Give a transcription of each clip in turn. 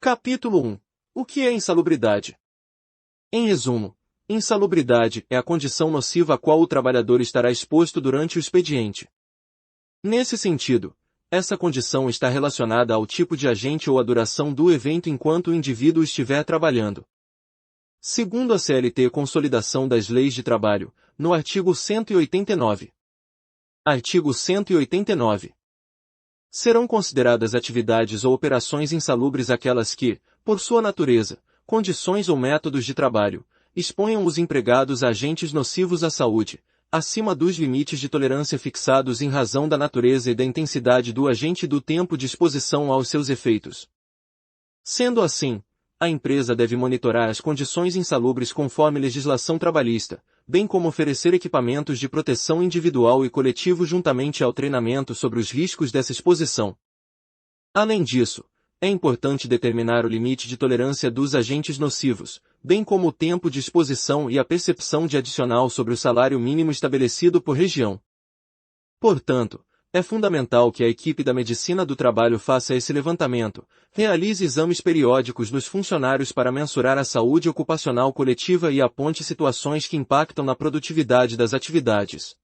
Capítulo 1. O que é insalubridade? Em resumo, insalubridade é a condição nociva a qual o trabalhador estará exposto durante o expediente. Nesse sentido, essa condição está relacionada ao tipo de agente ou à duração do evento enquanto o indivíduo estiver trabalhando. Segundo a CLT Consolidação das Leis de Trabalho, no artigo 189. Artigo 189. Serão consideradas atividades ou operações insalubres aquelas que, por sua natureza, condições ou métodos de trabalho, exponham os empregados a agentes nocivos à saúde, acima dos limites de tolerância fixados em razão da natureza e da intensidade do agente e do tempo de exposição aos seus efeitos. Sendo assim, a empresa deve monitorar as condições insalubres conforme legislação trabalhista, bem como oferecer equipamentos de proteção individual e coletivo juntamente ao treinamento sobre os riscos dessa exposição. Além disso, é importante determinar o limite de tolerância dos agentes nocivos, bem como o tempo de exposição e a percepção de adicional sobre o salário mínimo estabelecido por região. Portanto, é fundamental que a equipe da medicina do trabalho faça esse levantamento, realize exames periódicos nos funcionários para mensurar a saúde ocupacional coletiva e aponte situações que impactam na produtividade das atividades.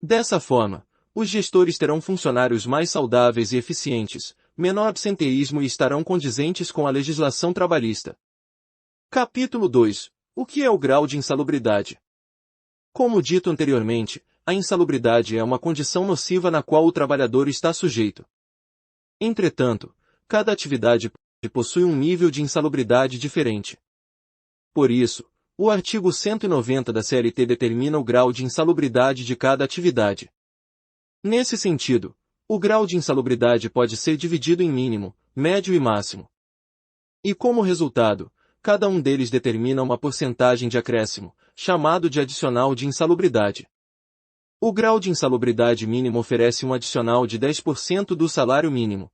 Dessa forma, os gestores terão funcionários mais saudáveis e eficientes, menor absenteísmo e estarão condizentes com a legislação trabalhista. Capítulo 2. O que é o grau de insalubridade? Como dito anteriormente, a insalubridade é uma condição nociva na qual o trabalhador está sujeito. Entretanto, cada atividade possui um nível de insalubridade diferente. Por isso, o artigo 190 da CLT determina o grau de insalubridade de cada atividade. Nesse sentido, o grau de insalubridade pode ser dividido em mínimo, médio e máximo. E como resultado, cada um deles determina uma porcentagem de acréscimo, chamado de adicional de insalubridade. O grau de insalubridade mínimo oferece um adicional de 10% do salário mínimo.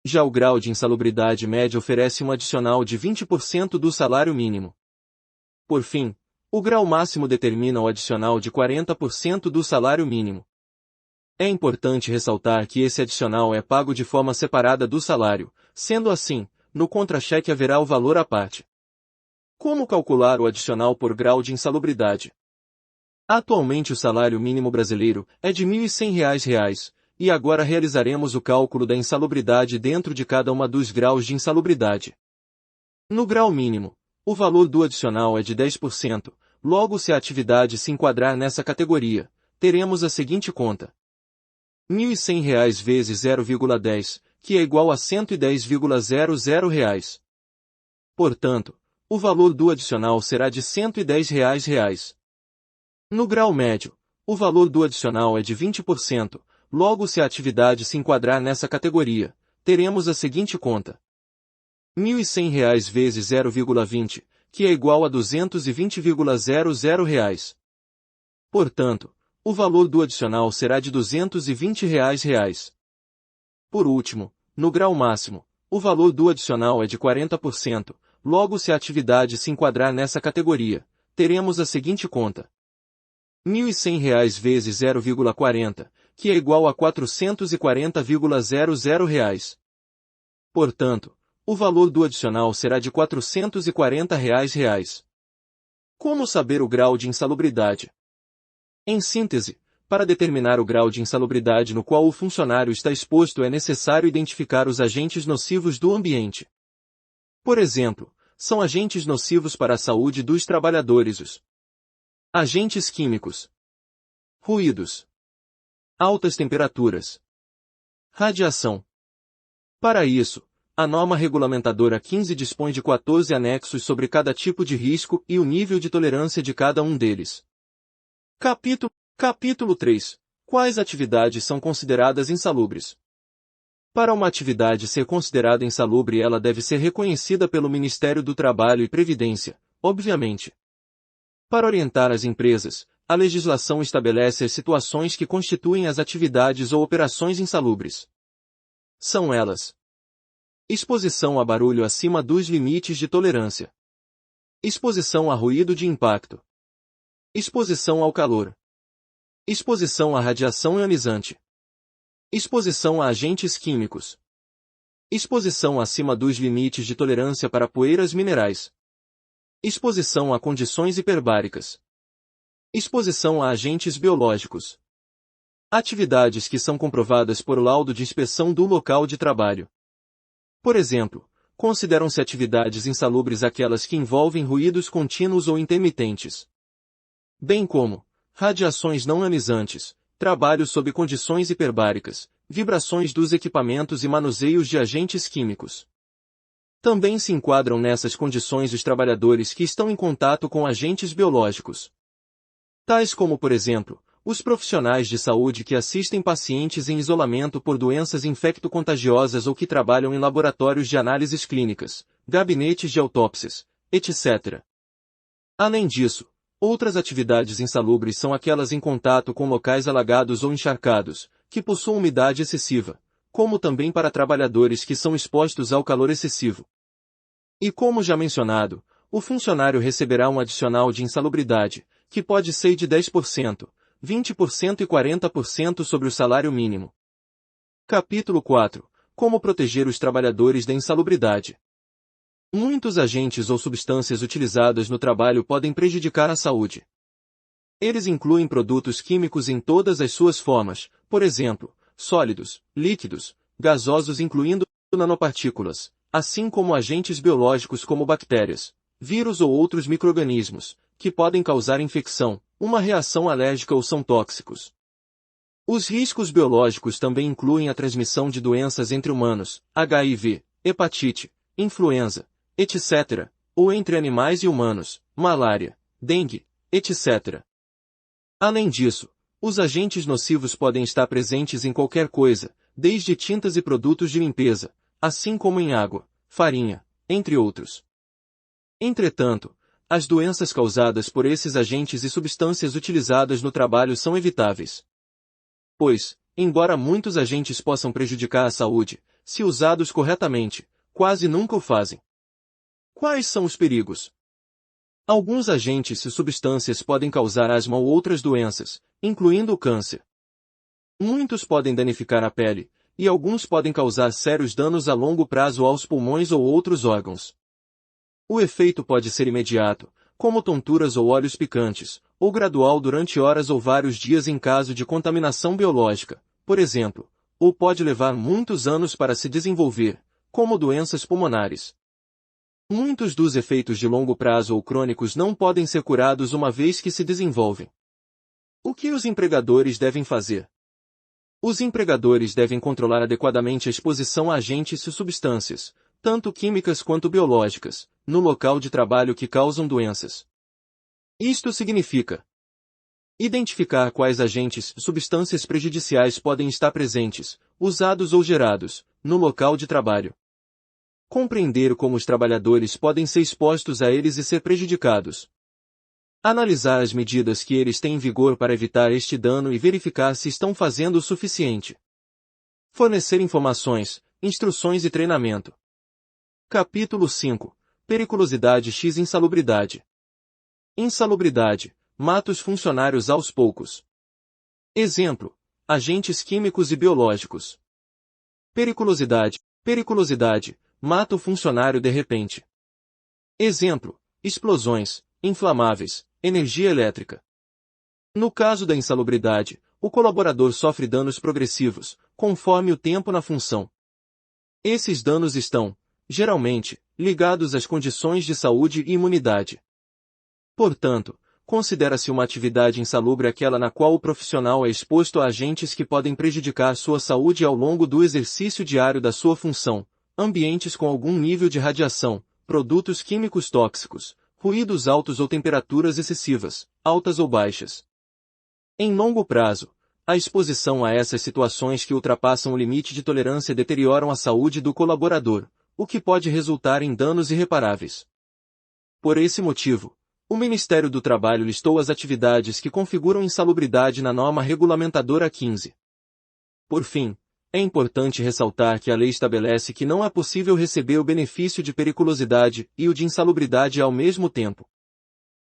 Já o grau de insalubridade média oferece um adicional de 20% do salário mínimo. Por fim, o grau máximo determina o adicional de 40% do salário mínimo. É importante ressaltar que esse adicional é pago de forma separada do salário, sendo assim, no contra-cheque haverá o valor à parte. Como calcular o adicional por grau de insalubridade? Atualmente o salário mínimo brasileiro é de R$ 1.100, e agora realizaremos o cálculo da insalubridade dentro de cada uma dos graus de insalubridade. No grau mínimo, o valor do adicional é de 10%, logo se a atividade se enquadrar nessa categoria, teremos a seguinte conta. R$ 1.100 vezes 0,10, que é igual a R$ 110,00. Portanto, o valor do adicional será de R$ 110. No grau médio, o valor do adicional é de 20%, logo se a atividade se enquadrar nessa categoria, teremos a seguinte conta. R$ 1.100 vezes 0,20, que é igual a R$ 220,00. Portanto, o valor do adicional será de R$ 220. Por último, no grau máximo, o valor do adicional é de 40%, logo se a atividade se enquadrar nessa categoria, teremos a seguinte conta. R$ 1.100 vezes 0,40, que é igual a R$ 440,00. Portanto, o valor do adicional será de R$ 440. Como saber o grau de insalubridade? Em síntese, para determinar o grau de insalubridade no qual o funcionário está exposto é necessário identificar os agentes nocivos do ambiente. Por exemplo, são agentes nocivos para a saúde dos trabalhadores os agentes químicos, ruídos, altas temperaturas, radiação. Para isso, a norma regulamentadora 15 dispõe de 14 anexos sobre cada tipo de risco e o nível de tolerância de cada um deles. Capítulo 3. Quais atividades são consideradas insalubres? Para uma atividade ser considerada insalubre, ela deve ser reconhecida pelo Ministério do Trabalho e Previdência, obviamente. Para orientar as empresas, a legislação estabelece as situações que constituem as atividades ou operações insalubres. São elas: exposição a barulho acima dos limites de tolerância, exposição a ruído de impacto, exposição ao calor, exposição à radiação ionizante, exposição a agentes químicos, Exposição acima dos limites de tolerância para poeiras minerais. Exposição a condições hiperbáricas. Exposição a agentes biológicos. Atividades que são comprovadas por laudo de inspeção do local de trabalho. Por exemplo, consideram-se atividades insalubres aquelas que envolvem ruídos contínuos ou intermitentes, bem como radiações não ionizantes, trabalho sob condições hiperbáricas, vibrações dos equipamentos e manuseios de agentes químicos. Também se enquadram nessas condições os trabalhadores que estão em contato com agentes biológicos, tais como, por exemplo, os profissionais de saúde que assistem pacientes em isolamento por doenças infecto-contagiosas ou que trabalham em laboratórios de análises clínicas, gabinetes de autópsias, etc. Além disso, outras atividades insalubres são aquelas em contato com locais alagados ou encharcados, que possuem umidade excessiva, como também para trabalhadores que são expostos ao calor excessivo. E como já mencionado, o funcionário receberá um adicional de insalubridade, que pode ser de 10%, 20% e 40% sobre o salário mínimo. Capítulo 4. Como proteger os trabalhadores da insalubridade. Muitos agentes ou substâncias utilizadas no trabalho podem prejudicar a saúde. Eles incluem produtos químicos em todas as suas formas, por exemplo, sólidos, líquidos, gasosos incluindo nanopartículas, assim como agentes biológicos como bactérias, vírus ou outros micro-organismos, que podem causar infecção, uma reação alérgica ou são tóxicos. Os riscos biológicos também incluem a transmissão de doenças entre humanos, HIV, hepatite, influenza, etc., ou entre animais e humanos, malária, dengue, etc. Além disso, os agentes nocivos podem estar presentes em qualquer coisa, desde tintas e produtos de limpeza, assim como em água, farinha, entre outros. Entretanto, as doenças causadas por esses agentes e substâncias utilizadas no trabalho são evitáveis. Pois, embora muitos agentes possam prejudicar a saúde, se usados corretamente, quase nunca o fazem. Quais são os perigos? Alguns agentes e substâncias podem causar asma ou outras doenças, incluindo o câncer. Muitos podem danificar a pele, e alguns podem causar sérios danos a longo prazo aos pulmões ou outros órgãos. O efeito pode ser imediato, como tonturas ou olhos picantes, ou gradual durante horas ou vários dias em caso de contaminação biológica, por exemplo, ou pode levar muitos anos para se desenvolver, como doenças pulmonares. Muitos dos efeitos de longo prazo ou crônicos não podem ser curados uma vez que se desenvolvem. O que os empregadores devem fazer? Os empregadores devem controlar adequadamente a exposição a agentes e substâncias, tanto químicas quanto biológicas, no local de trabalho que causam doenças. Isto significa identificar quais agentes e substâncias prejudiciais podem estar presentes, usados ou gerados, no local de trabalho. Compreender como os trabalhadores podem ser expostos a eles e ser prejudicados. Analisar as medidas que eles têm em vigor para evitar este dano e verificar se estão fazendo o suficiente. Fornecer informações, instruções e treinamento. Capítulo 5. Periculosidade x insalubridade. Insalubridade. Mata os funcionários aos poucos. Exemplo. Agentes químicos e biológicos. Periculosidade. Periculosidade. Mata o funcionário de repente. Exemplo. Explosões, inflamáveis, energia elétrica. No caso da insalubridade, o colaborador sofre danos progressivos, conforme o tempo na função. Esses danos estão, geralmente, ligados às condições de saúde e imunidade. Portanto, considera-se uma atividade insalubre aquela na qual o profissional é exposto a agentes que podem prejudicar sua saúde ao longo do exercício diário da sua função, ambientes com algum nível de radiação, produtos químicos tóxicos, ruídos altos ou temperaturas excessivas, altas ou baixas. Em longo prazo, a exposição a essas situações que ultrapassam o limite de tolerância deterioram a saúde do colaborador, o que pode resultar em danos irreparáveis. Por esse motivo, o Ministério do Trabalho listou as atividades que configuram insalubridade na norma regulamentadora 15. Por fim, é importante ressaltar que a lei estabelece que não é possível receber o benefício de periculosidade e o de insalubridade ao mesmo tempo.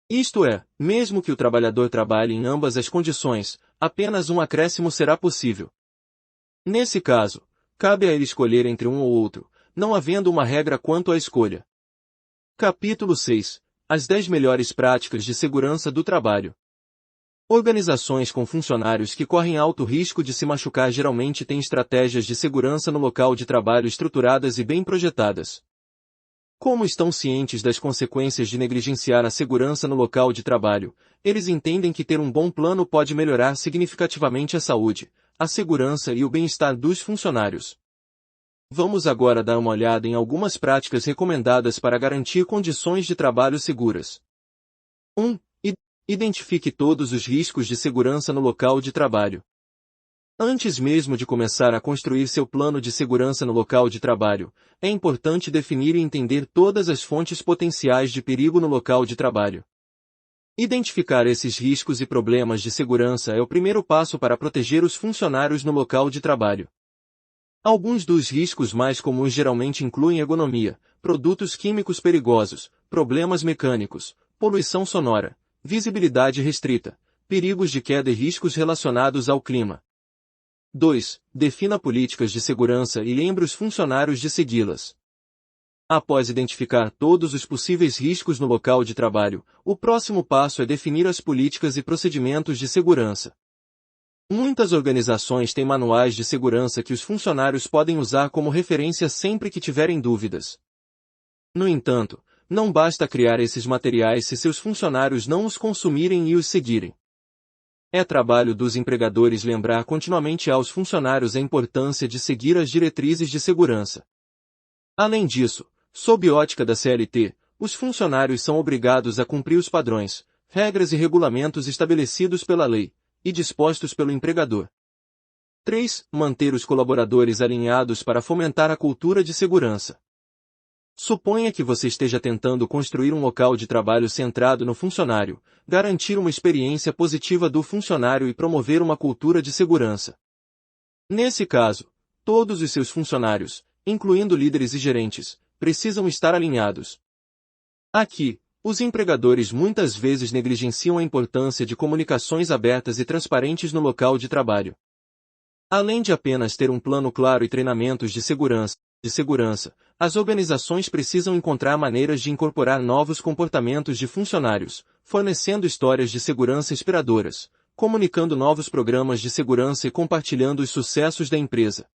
Isto é, mesmo que o trabalhador trabalhe em ambas as condições, apenas um acréscimo será possível. Nesse caso, cabe a ele escolher entre um ou outro, não havendo uma regra quanto à escolha. Capítulo 6. As 10 melhores práticas de segurança do trabalho. Organizações com funcionários que correm alto risco de se machucar geralmente têm estratégias de segurança no local de trabalho estruturadas e bem projetadas. Como estão cientes das consequências de negligenciar a segurança no local de trabalho, eles entendem que ter um bom plano pode melhorar significativamente a saúde, a segurança e o bem-estar dos funcionários. Vamos agora dar uma olhada em algumas práticas recomendadas para garantir condições de trabalho seguras. 1. Identifique todos os riscos de segurança no local de trabalho. Antes mesmo de começar a construir seu plano de segurança no local de trabalho, é importante definir e entender todas as fontes potenciais de perigo no local de trabalho. Identificar esses riscos e problemas de segurança é o primeiro passo para proteger os funcionários no local de trabalho. Alguns dos riscos mais comuns geralmente incluem ergonomia, produtos químicos perigosos, problemas mecânicos, poluição sonora, visibilidade restrita, perigos de queda e riscos relacionados ao clima. 2. Defina políticas de segurança e lembre os funcionários de segui-las. Após identificar todos os possíveis riscos no local de trabalho, o próximo passo é definir as políticas e procedimentos de segurança. Muitas organizações têm manuais de segurança que os funcionários podem usar como referência sempre que tiverem dúvidas. No entanto, não basta criar esses materiais se seus funcionários não os consumirem e os seguirem. É trabalho dos empregadores lembrar continuamente aos funcionários a importância de seguir as diretrizes de segurança. Além disso, sob ótica da CLT, os funcionários são obrigados a cumprir os padrões, regras e regulamentos estabelecidos pela lei e dispostos pelo empregador. 3. Manter os colaboradores alinhados para fomentar a cultura de segurança. Suponha que você esteja tentando construir um local de trabalho centrado no funcionário, garantir uma experiência positiva do funcionário e promover uma cultura de segurança. Nesse caso, todos os seus funcionários, incluindo líderes e gerentes, precisam estar alinhados. Aqui, os empregadores muitas vezes negligenciam a importância de comunicações abertas e transparentes no local de trabalho. Além de apenas ter um plano claro e treinamentos de segurança, as organizações precisam encontrar maneiras de incorporar novos comportamentos de funcionários, fornecendo histórias de segurança inspiradoras, comunicando novos programas de segurança e compartilhando os sucessos da empresa.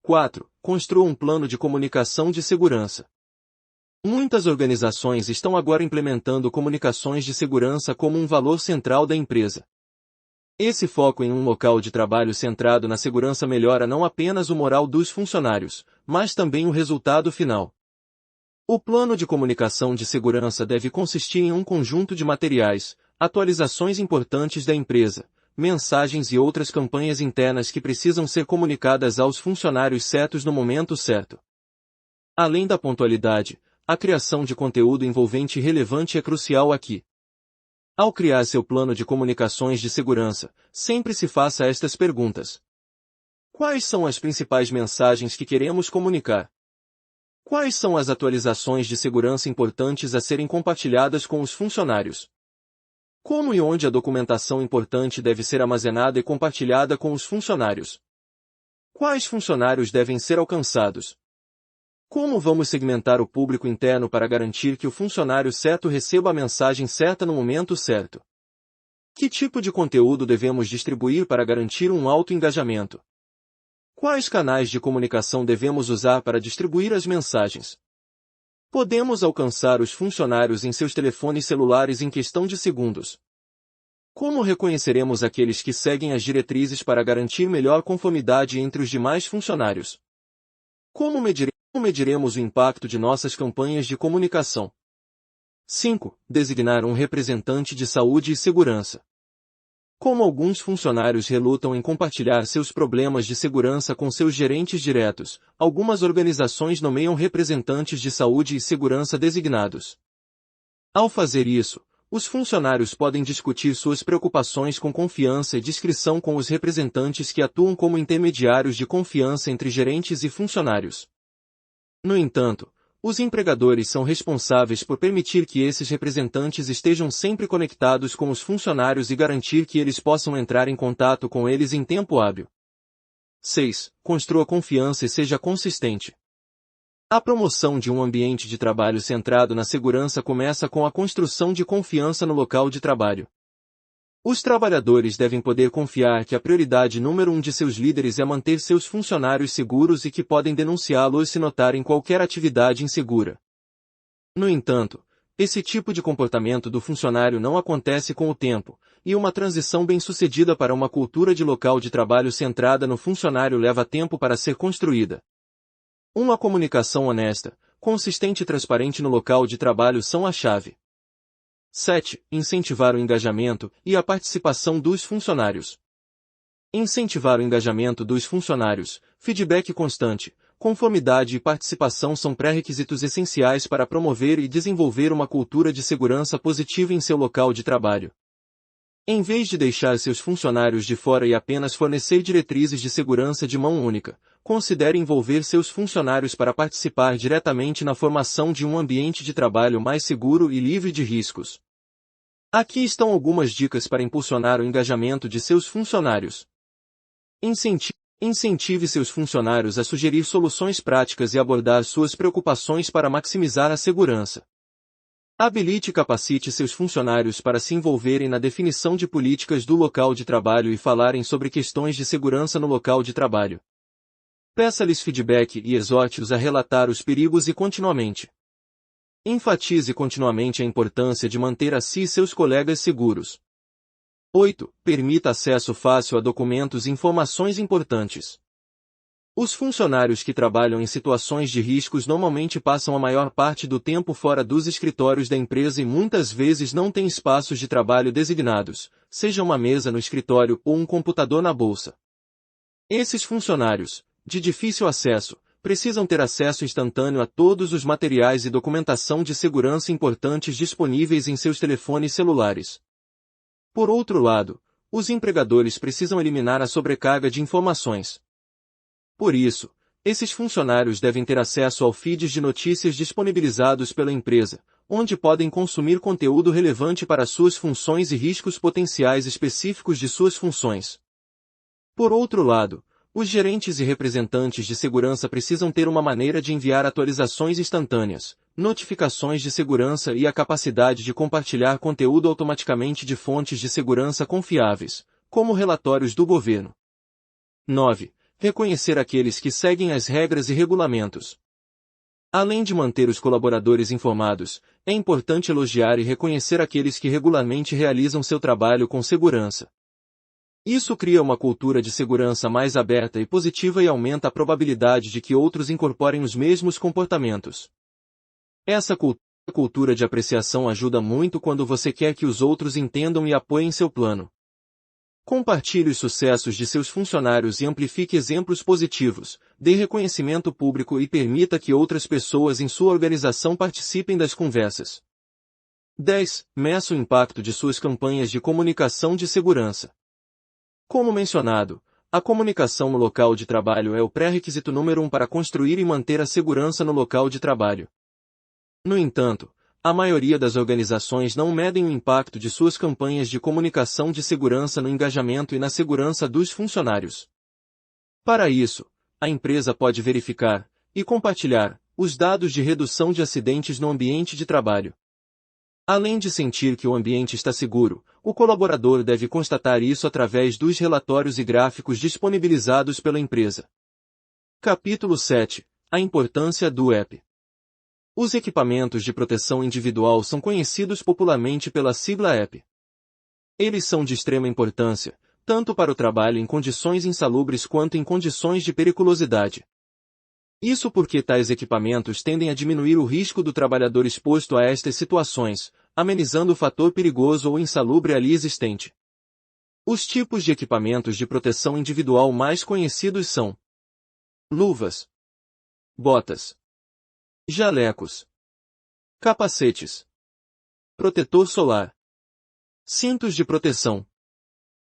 4. Construa um plano de comunicação de segurança. Muitas organizações estão agora implementando comunicações de segurança como um valor central da empresa. Esse foco em um local de trabalho centrado na segurança melhora não apenas o moral dos funcionários, mas também o resultado final. O plano de comunicação de segurança deve consistir em um conjunto de materiais, atualizações importantes da empresa, mensagens e outras campanhas internas que precisam ser comunicadas aos funcionários certos no momento certo. Além da pontualidade, a criação de conteúdo envolvente e relevante é crucial aqui. Ao criar seu plano de comunicações de segurança, sempre se faça estas perguntas. Quais são as principais mensagens que queremos comunicar? Quais são as atualizações de segurança importantes a serem compartilhadas com os funcionários? Como e onde a documentação importante deve ser armazenada e compartilhada com os funcionários? Quais funcionários devem ser alcançados? Como vamos segmentar o público interno para garantir que o funcionário certo receba a mensagem certa no momento certo? Que tipo de conteúdo devemos distribuir para garantir um alto engajamento? Quais canais de comunicação devemos usar para distribuir as mensagens? Podemos alcançar os funcionários em seus telefones celulares em questão de segundos. Como reconheceremos aqueles que seguem as diretrizes para garantir melhor conformidade entre os demais funcionários? Como mediremos o impacto de nossas campanhas de comunicação? 5. Designar um representante de saúde e segurança. Como alguns funcionários relutam em compartilhar seus problemas de segurança com seus gerentes diretos, algumas organizações nomeiam representantes de saúde e segurança designados. Ao fazer isso, os funcionários podem discutir suas preocupações com confiança e discrição com os representantes que atuam como intermediários de confiança entre gerentes e funcionários. No entanto, os empregadores são responsáveis por permitir que esses representantes estejam sempre conectados com os funcionários e garantir que eles possam entrar em contato com eles em tempo hábil. 6. Construa confiança e seja consistente. A promoção de um ambiente de trabalho centrado na segurança começa com a construção de confiança no local de trabalho. Os trabalhadores devem poder confiar que a prioridade número 1 de seus líderes é manter seus funcionários seguros e que podem denunciá-los se notarem qualquer atividade insegura. No entanto, esse tipo de comportamento do funcionário não acontece com o tempo, e uma transição bem-sucedida para uma cultura de local de trabalho centrada no funcionário leva tempo para ser construída. Uma comunicação honesta, consistente e transparente no local de trabalho são a chave. 7. Incentivar o engajamento e a participação dos funcionários. Incentivar o engajamento dos funcionários, feedback constante, conformidade e participação são pré-requisitos essenciais para promover e desenvolver uma cultura de segurança positiva em seu local de trabalho. Em vez de deixar seus funcionários de fora e apenas fornecer diretrizes de segurança de mão única, considere envolver seus funcionários para participar diretamente na formação de um ambiente de trabalho mais seguro e livre de riscos. Aqui estão algumas dicas para impulsionar o engajamento de seus funcionários. Incentive seus funcionários a sugerir soluções práticas e abordar suas preocupações para maximizar a segurança. Habilite e capacite seus funcionários para se envolverem na definição de políticas do local de trabalho e falarem sobre questões de segurança no local de trabalho. Peça-lhes feedback e exorte-os a relatar os perigos e continuamente. Enfatize continuamente a importância de manter a si e seus colegas seguros. 8. Permita acesso fácil a documentos e informações importantes. Os funcionários que trabalham em situações de riscos normalmente passam a maior parte do tempo fora dos escritórios da empresa e muitas vezes não têm espaços de trabalho designados, seja uma mesa no escritório ou um computador na bolsa. Esses funcionários, de difícil acesso, precisam ter acesso instantâneo a todos os materiais e documentação de segurança importantes disponíveis em seus telefones celulares. Por outro lado, os empregadores precisam eliminar a sobrecarga de informações. Por isso, esses funcionários devem ter acesso ao feeds de notícias disponibilizados pela empresa, onde podem consumir conteúdo relevante para suas funções e riscos potenciais específicos de suas funções. Por outro lado, os gerentes e representantes de segurança precisam ter uma maneira de enviar atualizações instantâneas, notificações de segurança e a capacidade de compartilhar conteúdo automaticamente de fontes de segurança confiáveis, como relatórios do governo. 9. Reconhecer aqueles que seguem as regras e regulamentos. Além de manter os colaboradores informados, é importante elogiar e reconhecer aqueles que regularmente realizam seu trabalho com segurança. Isso cria uma cultura de segurança mais aberta e positiva e aumenta a probabilidade de que outros incorporem os mesmos comportamentos. Essa cultura de apreciação ajuda muito quando você quer que os outros entendam e apoiem seu plano. Compartilhe os sucessos de seus funcionários e amplifique exemplos positivos, dê reconhecimento público e permita que outras pessoas em sua organização participem das conversas. 10. Meça o impacto de suas campanhas de comunicação de segurança. Como mencionado, a comunicação no local de trabalho é o pré-requisito número 1 para construir e manter a segurança no local de trabalho. No entanto, a maioria das organizações não medem o impacto de suas campanhas de comunicação de segurança no engajamento e na segurança dos funcionários. Para isso, a empresa pode verificar e compartilhar os dados de redução de acidentes no ambiente de trabalho. Além de sentir que o ambiente está seguro, o colaborador deve constatar isso através dos relatórios e gráficos disponibilizados pela empresa. Capítulo 7. A importância do EPI. Os equipamentos de proteção individual são conhecidos popularmente pela sigla EPI. Eles são de extrema importância, tanto para o trabalho em condições insalubres quanto em condições de periculosidade. Isso porque tais equipamentos tendem a diminuir o risco do trabalhador exposto a estas situações, amenizando o fator perigoso ou insalubre ali existente. Os tipos de equipamentos de proteção individual mais conhecidos são luvas, botas, jalecos, capacetes, protetor solar, cintos de proteção,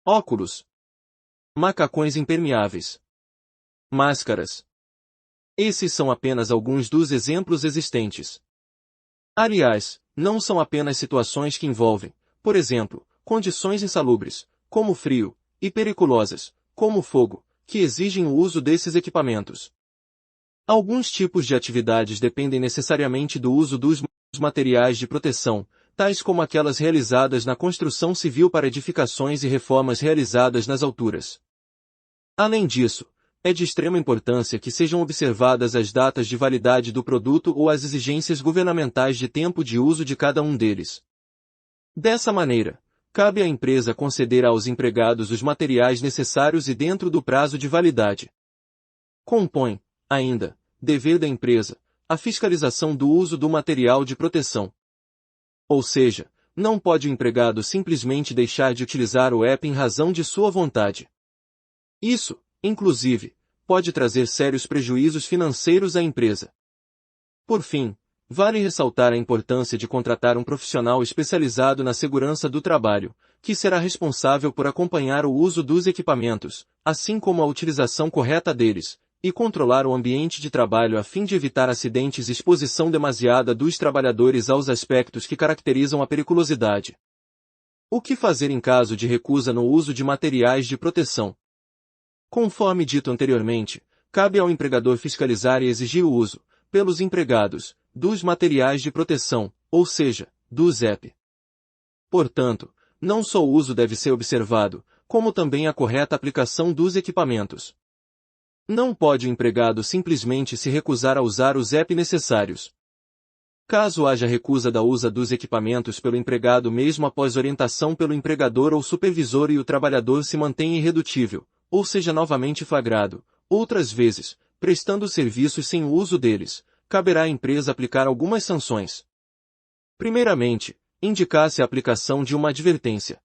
óculos, macacões impermeáveis, máscaras. Esses são apenas alguns dos exemplos existentes. Aliás, não são apenas situações que envolvem, por exemplo, condições insalubres, como frio, e periculosas, como fogo, que exigem o uso desses equipamentos. Alguns tipos de atividades dependem necessariamente do uso dos materiais de proteção, tais como aquelas realizadas na construção civil para edificações e reformas realizadas nas alturas. Além disso, é de extrema importância que sejam observadas as datas de validade do produto ou as exigências governamentais de tempo de uso de cada um deles. Dessa maneira, cabe à empresa conceder aos empregados os materiais necessários e dentro do prazo de validade. Compõe, ainda, dever da empresa, a fiscalização do uso do material de proteção. Ou seja, não pode o empregado simplesmente deixar de utilizar o app em razão de sua vontade. Isso, inclusive, pode trazer sérios prejuízos financeiros à empresa. Por fim, vale ressaltar a importância de contratar um profissional especializado na segurança do trabalho, que será responsável por acompanhar o uso dos equipamentos, assim como a utilização correta deles, e controlar o ambiente de trabalho a fim de evitar acidentes e exposição demasiada dos trabalhadores aos aspectos que caracterizam a periculosidade. O que fazer em caso de recusa no uso de materiais de proteção? Conforme dito anteriormente, cabe ao empregador fiscalizar e exigir o uso, pelos empregados, dos materiais de proteção, ou seja, dos EPI. Portanto, não só o uso deve ser observado, como também a correta aplicação dos equipamentos. Não pode o empregado simplesmente se recusar a usar os EPI necessários. Caso haja recusa da usa dos equipamentos pelo empregado mesmo após orientação pelo empregador ou supervisor e o trabalhador se mantenha irredutível, ou seja novamente flagrado, outras vezes, prestando serviços sem o uso deles, caberá à empresa aplicar algumas sanções. Primeiramente, indicar-se a aplicação de uma advertência.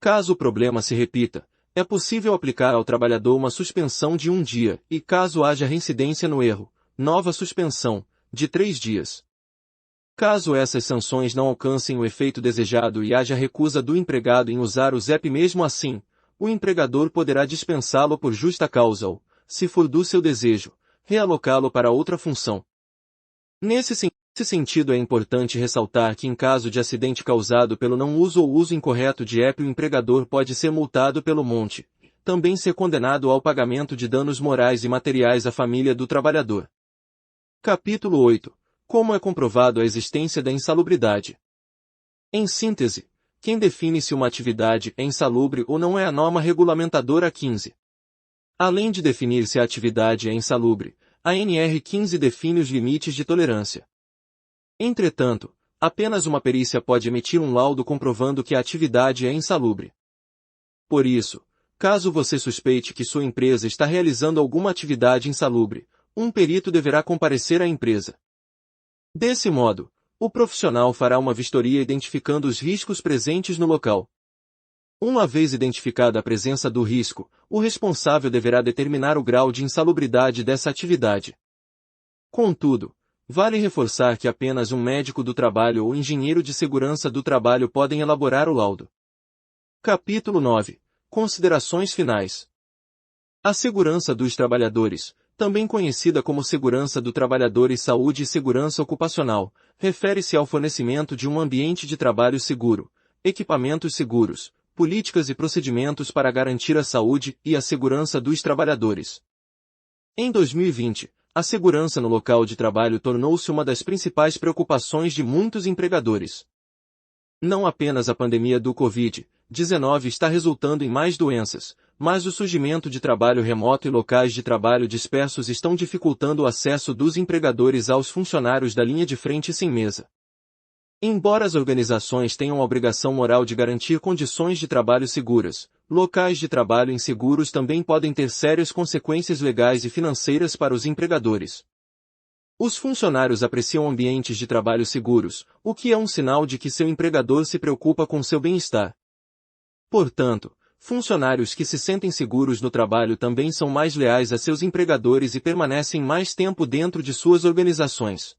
Caso o problema se repita, é possível aplicar ao trabalhador uma suspensão de 1 dia e, caso haja reincidência no erro, nova suspensão, de 3 dias. Caso essas sanções não alcancem o efeito desejado e haja recusa do empregado em usar o ZEP mesmo assim, o empregador poderá dispensá-lo por justa causa ou, se for do seu desejo, realocá-lo para outra função. Nesse sentido é importante ressaltar que em caso de acidente causado pelo não uso ou uso incorreto de EPI o empregador pode ser multado pelo monte, também ser condenado ao pagamento de danos morais e materiais à família do trabalhador. Capítulo 8. Como é comprovado a existência da insalubridade? Em síntese, quem define se uma atividade é insalubre ou não é a norma regulamentadora 15. Além de definir se a atividade é insalubre, a NR 15 define os limites de tolerância. Entretanto, apenas uma perícia pode emitir um laudo comprovando que a atividade é insalubre. Por isso, caso você suspeite que sua empresa está realizando alguma atividade insalubre, um perito deverá comparecer à empresa. Desse modo, o profissional fará uma vistoria identificando os riscos presentes no local. Uma vez identificada a presença do risco, o responsável deverá determinar o grau de insalubridade dessa atividade. Contudo, vale reforçar que apenas um médico do trabalho ou engenheiro de segurança do trabalho podem elaborar o laudo. Capítulo 9. Considerações finais. A segurança dos trabalhadores, também conhecida como segurança do trabalhador e saúde e segurança ocupacional, refere-se ao fornecimento de um ambiente de trabalho seguro, equipamentos seguros, políticas e procedimentos para garantir a saúde e a segurança dos trabalhadores. Em 2020, a segurança no local de trabalho tornou-se uma das principais preocupações de muitos empregadores. Não apenas a pandemia do Covid-19 está resultando em mais doenças, mas o surgimento de trabalho remoto e locais de trabalho dispersos estão dificultando o acesso dos empregadores aos funcionários da linha de frente sem mesa. Embora as organizações tenham a obrigação moral de garantir condições de trabalho seguras, locais de trabalho inseguros também podem ter sérias consequências legais e financeiras para os empregadores. Os funcionários apreciam ambientes de trabalho seguros, o que é um sinal de que seu empregador se preocupa com seu bem-estar. Portanto, funcionários que se sentem seguros no trabalho também são mais leais a seus empregadores e permanecem mais tempo dentro de suas organizações.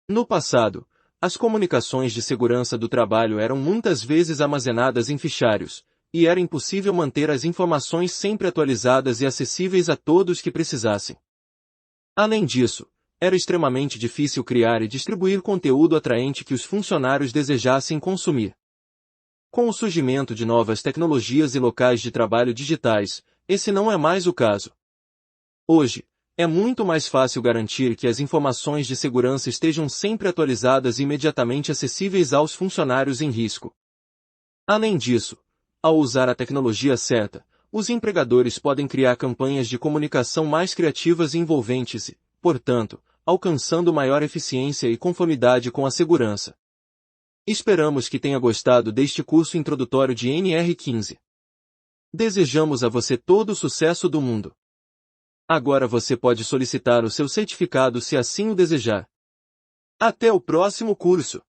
No passado, as comunicações de segurança do trabalho eram muitas vezes armazenadas em fichários, e era impossível manter as informações sempre atualizadas e acessíveis a todos que precisassem. Além disso, era extremamente difícil criar e distribuir conteúdo atraente que os funcionários desejassem consumir. Com o surgimento de novas tecnologias e locais de trabalho digitais, esse não é mais o caso. Hoje, é muito mais fácil garantir que as informações de segurança estejam sempre atualizadas e imediatamente acessíveis aos funcionários em risco. Além disso, ao usar a tecnologia certa, os empregadores podem criar campanhas de comunicação mais criativas e envolventes e, portanto, alcançando maior eficiência e conformidade com a segurança. Esperamos que tenha gostado deste curso introdutório de NR15. Desejamos a você todo o sucesso do mundo. Agora você pode solicitar o seu certificado se assim o desejar. Até o próximo curso!